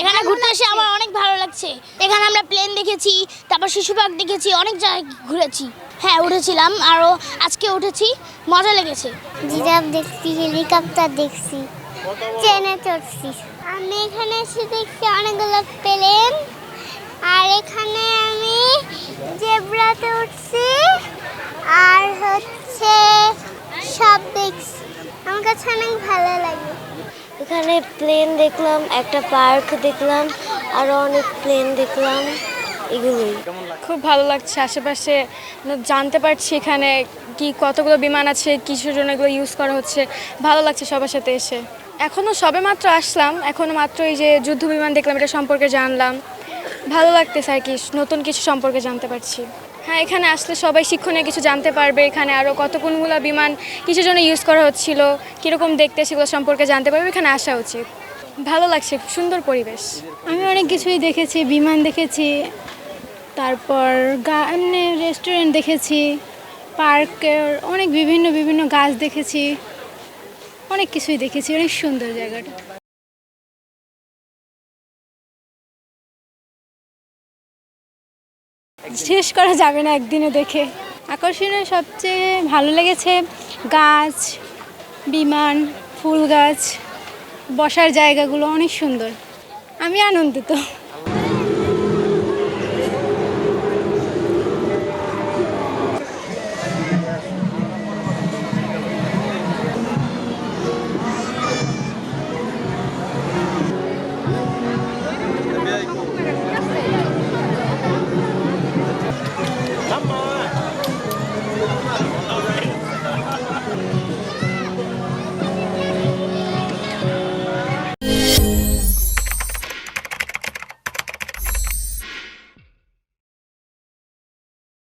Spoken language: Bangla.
এখানে ঘুরতে এসে আমার অনেক ভালো লাগছে। এখানে আমরা প্লেন দেখেছি, তারপর শিশু পার্ক দেখেছি, অনেক জায়গায় ঘুরেছি। হ্যাঁ উঠেছিলাম, আরও আজকে উঠেছি, মজা লেগেছে। জিরাফ দেখছি, হেলিকপ্টার দেখছি, ট্রেনে চড়ছি। আমি এখানে এসে দেখছি অনেকগুলো প্লেন, আর এখানে আমি জেব্রাতে উঠছি, আর হচ্ছে সব দেখছি। আমার কাছে অনেক ভালো লাগে। এখানে প্লেন দেখলাম, একটা পার্ক দেখলাম, আরও অনেক প্লেন দেখলাম, এগুলোই। খুব ভালো লাগছে, আশেপাশে জানতে পারছি এখানে কি কতগুলো বিমান আছে, কিসের জন্য এগুলো ইউজ করা হচ্ছে। ভালো লাগছে সবার সাথে এসে। এখনও সবে মাত্র আসলাম, এখনও মাত্র এই যে যুদ্ধ বিমান দেখলাম, এটা সম্পর্কে জানলাম। ভালো লাগতেছে আর কি, নতুন কিছু সম্পর্কে জানতে পারছি। হ্যাঁ, এখানে আসলে সবাই শিক্ষণীয় কিছু জানতে পারবে। এখানে আরও কতগুলো বিমান কিসের জন্য ইউজ করা হচ্ছিল, কীরকম দেখতে, সেগুলো সম্পর্কে জানতে পারবে। এখানে আসা উচিত। ভালো লাগছে, সুন্দর পরিবেশ। আমি অনেক কিছুই দেখেছি, বিমান দেখেছি, তারপর রেস্টুরেন্ট দেখেছি, পার্কের অনেক বিভিন্ন গাছ দেখেছি, অনেক কিছুই দেখেছি। অনেক সুন্দর জায়গাটা। শেষ করা যাবে না একদিনে দেখে। আকর্ষণীয় সবচেয়ে ভালো লেগেছে গাছ, বিমান, ফুল গাছ, বসার জায়গাগুলো অনেক সুন্দর। আমি আনন্দিত।